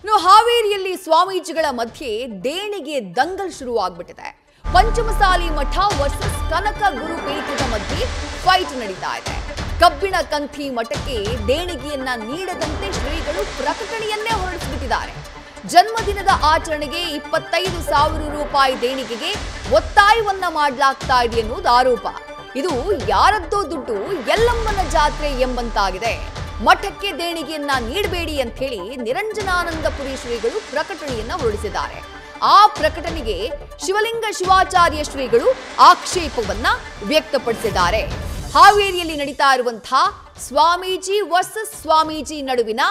ಇನ್ನು ಹಾವೇರಿಯಲ್ಲಿ ಸ್ವಾಮೀಜಿಗಳ ಮಧ್ಯೆ ದೇಣಿಗೆ ದಂಗಲ್ ಶುರುವಾಗ್ಬಿಟ್ಟಿದೆ. ಪಂಚಮಸಾಲಿ ಮಠ ವರ್ಸಸ್ ಕನಕ ಗುರುಪೀಠದ ಮಧ್ಯೆ ಫೈಟ್ ನಡೀತಾ ಇದೆ. ಕಬ್ಬಿಣ ಕಂಥಿ ಮಠಕ್ಕೆ ದೇಣಿಗೆಯನ್ನ ನೀಡದಂತೆ ಶ್ರೀಗಳು ಪ್ರಕಟಣೆಯನ್ನೇ ಹೊರಡಿಸಿಬಿಟ್ಟಿದ್ದಾರೆ. ಜನ್ಮದಿನದ ಆಚರಣೆಗೆ 25,000 ರೂಪಾಯಿ ದೇಣಿಗೆಗೆ ಒತ್ತಾಯವನ್ನ ಮಾಡಲಾಗ್ತಾ ಇದೆ ಎನ್ನುವುದು ಆರೋಪ. ಇದು ಯಾರದ್ದೋ ದುಡ್ಡು, ಯಲ್ಲಮ್ಮನ ಜಾತ್ರೆ ಎಂಬಂತಾಗಿದೆ. ಮಠಕ್ಕೆ ದೇಣಿಗೆಯನ್ನ ನೀಡಬೇಡಿ ಅಂತ ಹೇಳಿ ನಿರಂಜನಾನಂದಪುರಿ ಶ್ರೀಗಳು ಪ್ರಕಟಣೆಯನ್ನ ಹೊರಡಿಸಿದ್ದಾರೆ. ಆ ಪ್ರಕಟಣೆಗೆ ಶಿವಲಿಂಗ ಶಿವಾಚಾರ್ಯ ಶ್ರೀಗಳು ಆಕ್ಷೇಪವನ್ನ ವ್ಯಕ್ತಪಡಿಸಿದ್ದಾರೆ. ಹಾವೇರಿಯಲ್ಲಿ ನಡೀತಾ ಇರುವಂತಹ ಸ್ವಾಮೀಜಿ ವರ್ಸಸ್ ಸ್ವಾಮೀಜಿ ನಡುವಿನ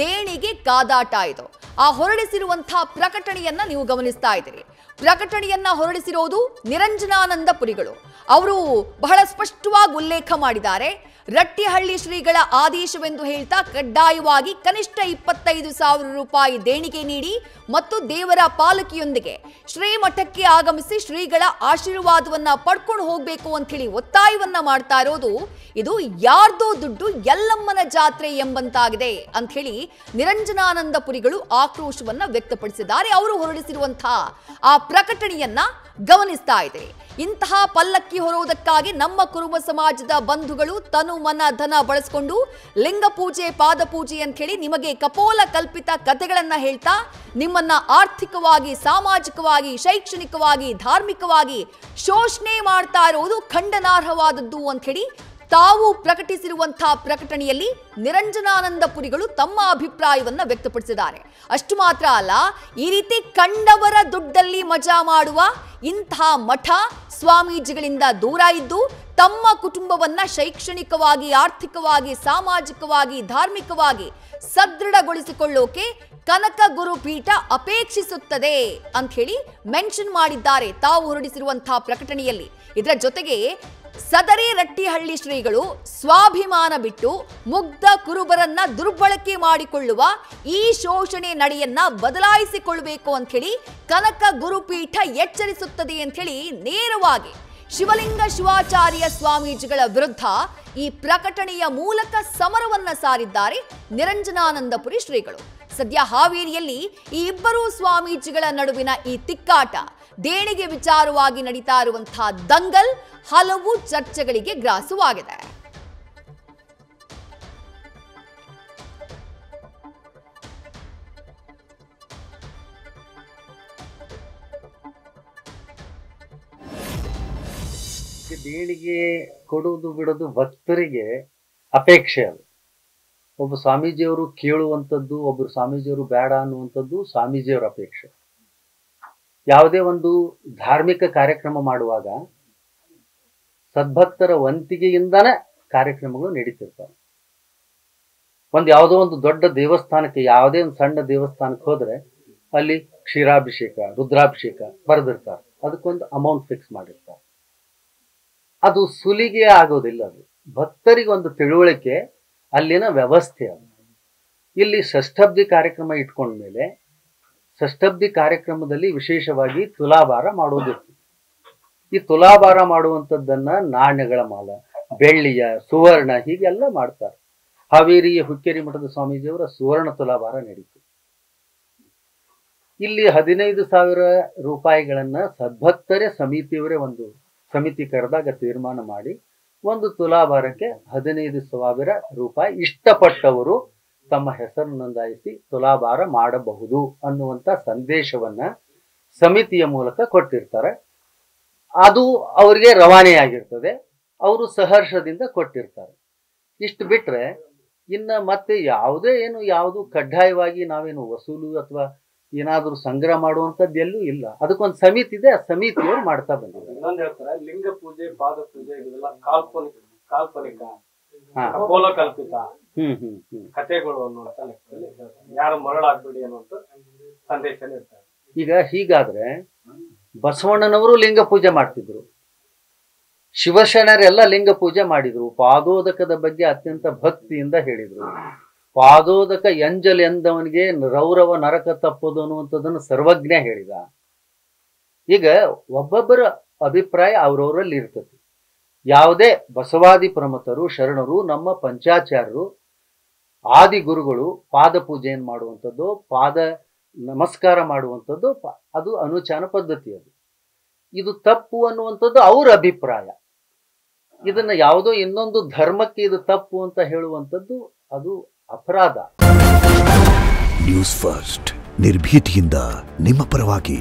ದೇಣಿಗೆ ಕಾದಾಟ ಇದು. ಆ ಹೊರಡಿಸಿರುವಂತಹ ಪ್ರಕಟಣೆಯನ್ನ ನೀವು ಗಮನಿಸ್ತಾ ಇದ್ದೀರಿ. ಪ್ರಕಟಣೆಯನ್ನ ಹೊರಡಿಸಿರೋದು ನಿರಂಜನಾನಂದಪುರಿಗಳು. ಅವರು ಬಹಳ ಸ್ಪಷ್ಟವಾಗಿ ಉಲ್ಲೇಖ ಮಾಡಿದ್ದಾರೆ. ರಟ್ಟಿಹಳ್ಳಿ ಶ್ರೀಗಳ ಆದೇಶವೆಂದು ಹೇಳ್ತಾ ಕಡ್ಡಾಯವಾಗಿ ಕನಿಷ್ಠ 25,000 ರೂಪಾಯಿ ದೇಣಿಗೆ ನೀಡಿ ಮತ್ತು ದೇವರ ಪಾಲಕಿಯೊಂದಿಗೆ ಶ್ರೀಮಠಕ್ಕೆ ಆಗಮಿಸಿ ಶ್ರೀಗಳ ಆಶೀರ್ವಾದವನ್ನ ಪಡ್ಕೊಂಡು ಹೋಗ್ಬೇಕು ಅಂತ ಹೇಳಿ ಒತ್ತಾಯವನ್ನ ಮಾಡ್ತಾ ಇರೋದು. ಇದು ಯಾರ್ದೋ ದುಡ್ಡು, ಯಲ್ಲಮ್ಮನ ಜಾತ್ರೆ ಎಂಬಂತಾಗಿದೆ ಅಂತ ಹೇಳಿ ನಿರಂಜನಾನಂದಪುರಿಗಳು ಆಕ್ರೋಶವನ್ನ ವ್ಯಕ್ತಪಡಿಸಿದ್ದಾರೆ. ಅವರು ಹೊರಡಿಸಿರುವಂತಹ ಆ ಪ್ರಕಟಣೆಯನ್ನ ಗಮನಿಸ್ತಾ ಇದ್ದೀರಿ. ಇಂತಹ ಪಲ್ಲಕ್ಕಿ ಹೊರುವುದಕ್ಕಾಗಿ ನಮ್ಮ ಕುರುಬ ಸಮಾಜದ ಬಂಧುಗಳು ತನು ಮನ ಧನ ಬಳಸಿಕೊಂಡು ಲಿಂಗ ಪೂಜೆ, ಪಾದ ಪೂಜೆ ಅಂತ ಹೇಳಿ ನಿಮಗೆ ಕಪೋಲ ಕಲ್ಪಿತ ಕಥೆಗಳನ್ನ ಹೇಳ್ತಾ ನಿಮ್ಮನ್ನ ಆರ್ಥಿಕವಾಗಿ, ಸಾಮಾಜಿಕವಾಗಿ, ಶೈಕ್ಷಣಿಕವಾಗಿ, ಧಾರ್ಮಿಕವಾಗಿ ಶೋಷಣೆ ಮಾಡ್ತಾ ಇರುವುದು ಖಂಡನಾರ್ಹವಾದದ್ದು ಅಂತ ಹೇಳಿ ತಾವು ಪ್ರಕಟಿಸಿರುವಂತಹ ಪ್ರಕಟಣೆಯಲ್ಲಿ ನಿರಂಜನಾನಂದಪುರಿಗಳು ತಮ್ಮ ಅಭಿಪ್ರಾಯವನ್ನ ವ್ಯಕ್ತಪಡಿಸಿದ್ದಾರೆ. ಅಷ್ಟು ಮಾತ್ರ ಅಲ್ಲ, ಈ ರೀತಿ ಕಂಡವರ ದುಡ್ಡಲ್ಲಿ ಮಜಾ ಮಾಡುವ ಇಂತಹ ಮಠ ಸ್ವಾಮೀಜಿಗಳಿಂದ ದೂರ ಇದ್ದು ತಮ್ಮ ಕುಟುಂಬವನ್ನ ಶೈಕ್ಷಣಿಕವಾಗಿ, ಆರ್ಥಿಕವಾಗಿ, ಸಾಮಾಜಿಕವಾಗಿ, ಧಾರ್ಮಿಕವಾಗಿ ಸದೃಢಗೊಳಿಸಿಕೊಳ್ಳೋಕೆ ಕನಕ ಗುರುಪೀಠ ಅಪೇಕ್ಷಿಸುತ್ತದೆ ಅಂತ ಹೇಳಿ ಮೆನ್ಷನ್ ಮಾಡಿದ್ದಾರೆ ತಾವು ಹೊರಡಿಸಿರುವಂತಹ ಪ್ರಕಟಣೆಯಲ್ಲಿ. ಇದರ ಜೊತೆಗೆ ಸದರಿ ರಟ್ಟಿಹಳ್ಳಿ ಶ್ರೀಗಳು ಸ್ವಾಭಿಮಾನ ಬಿಟ್ಟು ಮುಗ್ಧ ಕುರುಬರನ್ನ ದುರ್ಬಳಕೆ ಮಾಡಿಕೊಳ್ಳುವ ಈ ಶೋಷಣೆ ನಡೆಯನ್ನ ಬದಲಾಯಿಸಿಕೊಳ್ಳಬೇಕು ಅಂತ ಹೇಳಿ ಕನಕ ಗುರುಪೀಠ ಎಚ್ಚರಿಸುತ್ತದೆ ಅಂತ ಹೇಳಿ ನೇರವಾಗಿ ಶಿವಲಿಂಗ ಶಿವಾಚಾರ್ಯ ಸ್ವಾಮೀಜಿಗಳ ವಿರುದ್ಧ ಈ ಪ್ರಕಟಣೆಯ ಮೂಲಕ ಸಮರವನ್ನ ಸಾರಿದ್ದಾರೆ ನಿರಂಜನಾನಂದಪುರಿ ಶ್ರೀಗಳು. ಸದ್ಯ ಹಾವೇರಿಯಲ್ಲಿ ಈ ಇಬ್ಬರು ಸ್ವಾಮೀಜಿಗಳ ನಡುವಿನ ಈ ತಿಕ್ಕಾಟ, ದೇಣಿಗೆ ವಿಚಾರವಾಗಿ ನಡೀತಾ ಇರುವಂತಹ ದಂಗಲ್ ಹಲವು ಚರ್ಚೆಗಳಿಗೆ ಗ್ರಾಸವಾಗಿದೆ. ದೇಣಿಗೆ ಕೊಡುವುದು ಬಿಡೋದು ಭಕ್ತರಿಗೆ ಅಪೇಕ್ಷೆ. ಅದು ಒಬ್ಬ ಸ್ವಾಮೀಜಿಯವರು ಕೇಳುವಂಥದ್ದು, ಒಬ್ಬರು ಸ್ವಾಮೀಜಿಯವರು ಬೇಡ ಅನ್ನುವಂಥದ್ದು ಸ್ವಾಮೀಜಿಯವರ ಅಪೇಕ್ಷೆ. ಯಾವುದೇ ಒಂದು ಧಾರ್ಮಿಕ ಕಾರ್ಯಕ್ರಮ ಮಾಡುವಾಗ ಸದ್ಭಕ್ತರ ವಂತಿಗೆಯಿಂದನೇ ಕಾರ್ಯಕ್ರಮಗಳು ನಡೀತಿರ್ತವೆ. ಯಾವುದೋ ಒಂದು ದೊಡ್ಡ ದೇವಸ್ಥಾನಕ್ಕೆ, ಯಾವುದೇ ಒಂದು ಸಣ್ಣ ದೇವಸ್ಥಾನಕ್ಕೆ ಹೋದ್ರೆ ಅಲ್ಲಿ ಕ್ಷೀರಾಭಿಷೇಕ, ರುದ್ರಾಭಿಷೇಕ ಬರೆದಿರ್ತಾರೆ. ಅದಕ್ಕೊಂದು ಅಮೌಂಟ್ ಫಿಕ್ಸ್ ಮಾಡಿರ್ತಾರೆ. ಅದು ಸುಲಿಗೆ ಆಗೋದಿಲ್ಲ. ಅದು ಭಕ್ತರಿಗೆ ಒಂದು ತಿಳುವಳಿಕೆ, ಅಲ್ಲಿನ ವ್ಯವಸ್ಥೆ. ಅದು ಇಲ್ಲಿ ಷಷ್ಠಬ್ದಿ ಕಾರ್ಯಕ್ರಮ ಇಟ್ಕೊಂಡ್ಮೇಲೆ ಷಷ್ಠಬ್ದಿ ಕಾರ್ಯಕ್ರಮದಲ್ಲಿ ವಿಶೇಷವಾಗಿ ತುಲಾಭಾರ ಮಾಡೋದಿತ್ತು. ಈ ತುಲಾಭಾರ ಮಾಡುವಂಥದ್ದನ್ನ ನಾಣ್ಯಗಳ ಮಾಲ, ಬೆಳ್ಳಿಯ, ಸುವರ್ಣ ಹೀಗೆಲ್ಲ ಮಾಡ್ತಾರೆ. ಹಾವೇರಿಯ ಹುಕ್ಕೇರಿ ಮಠದ ಸ್ವಾಮೀಜಿಯವರ ಸುವರ್ಣ ತುಲಾಭಾರ ನಡೀತು. ಇಲ್ಲಿ 15,000 ರೂಪಾಯಿಗಳನ್ನ ಸದ್ಭಕ್ತರೇ ಸಮಿತಿಯವರೇ ಒಂದು ಸಮಿತಿ ಕರೆದಾಗ ತೀರ್ಮಾನ ಮಾಡಿ ಒಂದು ತುಲಾಭಾರಕ್ಕೆ 15,000 ರೂಪಾಯಿ ಇಷ್ಟಪಟ್ಟವರು ತಮ್ಮ ಹೆಸರು ನೋಂದಾಯಿಸಿ ತುಲಾಭಾರ ಮಾಡಬಹುದು ಅನ್ನುವಂಥ ಸಂದೇಶವನ್ನ ಸಮಿತಿಯ ಮೂಲಕ ಕೊಟ್ಟಿರ್ತಾರೆ. ಅದು ಅವರಿಗೆ ರವಾನೆಯಾಗಿರ್ತದೆ. ಅವರು ಸಹರ್ಷದಿಂದ ಕೊಟ್ಟಿರ್ತಾರೆ. ಇಷ್ಟು ಬಿಟ್ರೆ ಇನ್ನ ಮತ್ತೆ ಯಾವುದು ಕಡ್ಡಾಯವಾಗಿ ನಾವೇನು ವಸೂಲು ಅಥವಾ ಏನಾದರೂ ಸಂಗ್ರಹ ಮಾಡುವಂಥದ್ದು ಎಲ್ಲೂ ಇಲ್ಲ. ಅದಕ್ಕೊಂದು ಸಮಿತಿ ಇದೆ, ಆ ಸಮಿತಿಯವರು ಮಾಡ್ತಾ ಬಂದಿದ್ದಾರೆ. ಇನ್ನೊಂದು ಹೇಳ್ತಾರೆ, ಲಿಂಗ ಪೂಜೆ, ಪಾದ ಪೂಜೆ ಇದೆಲ್ಲ ಕಾಲ್ಪನಿಕ ಕಪೋಲ ಕಲ್ಪಿತ ಕಥೆಗಳು ಅನ್ನುವಂತ ಲೆಕ್ಕದಲ್ಲಿ ಯಾರು ಮರಳಾಗ್ಬೇಡಿ ಅನ್ನುವಂತ ಸಂದೇಶ ಇರ್ತಾರೆ. ಈಗ ಹೀಗಾದ್ರೆ ಬಸವಣ್ಣನವರು ಲಿಂಗ ಪೂಜೆ ಮಾಡ್ತಿದ್ರು, ಶಿವಶರಣರೆಲ್ಲ ಲಿಂಗ ಪೂಜೆ ಮಾಡಿದ್ರು, ಪಾದೋದಕದ ಬಗ್ಗೆ ಅತ್ಯಂತ ಭಕ್ತಿಯಿಂದ ಹೇಳಿದ್ರು. ಪಾದೋದಕ ಎಂಜಲ್ ಎಂದವನಿಗೆ ರೌರವ ನರಕ ತಪ್ಪದು ಅನ್ನುವಂಥದ್ದನ್ನು ಸರ್ವಜ್ಞ ಹೇಳಿದ. ಈಗ ಒಬ್ಬೊಬ್ಬರ ಅಭಿಪ್ರಾಯ ಅವ್ರವರಲ್ಲಿ ಇರ್ತದೆ. ಯಾವುದೇ ಬಸವಾದಿ ಪ್ರಮತರು, ಶರಣರು, ನಮ್ಮ ಪಂಚಾಚಾರ್ಯರು ಆದಿ ಗುರುಗಳು ಪಾದ ಪೂಜೆಯನ್ನು ಮಾಡುವಂಥದ್ದು, ಪಾದ ನಮಸ್ಕಾರ ಮಾಡುವಂಥದ್ದು, ಅದು ಅನುಚಾನ ಪದ್ಧತಿ. ಇದು ತಪ್ಪು ಅನ್ನುವಂಥದ್ದು ಅವರ ಅಭಿಪ್ರಾಯ. ಇದನ್ನ ಯಾವುದೋ ಇನ್ನೊಂದು ಧರ್ಮಕ್ಕೆ ಇದು ತಪ್ಪು ಅಂತ ಹೇಳುವಂಥದ್ದು ಅದು ಅಪರಾಧ. ನ್ಯೂಸ್ ಫಸ್ಟ್, ನಿರ್ಭೀತಿಯಿಂದ ನಿಮ್ಮ ಪರವಾಗಿ.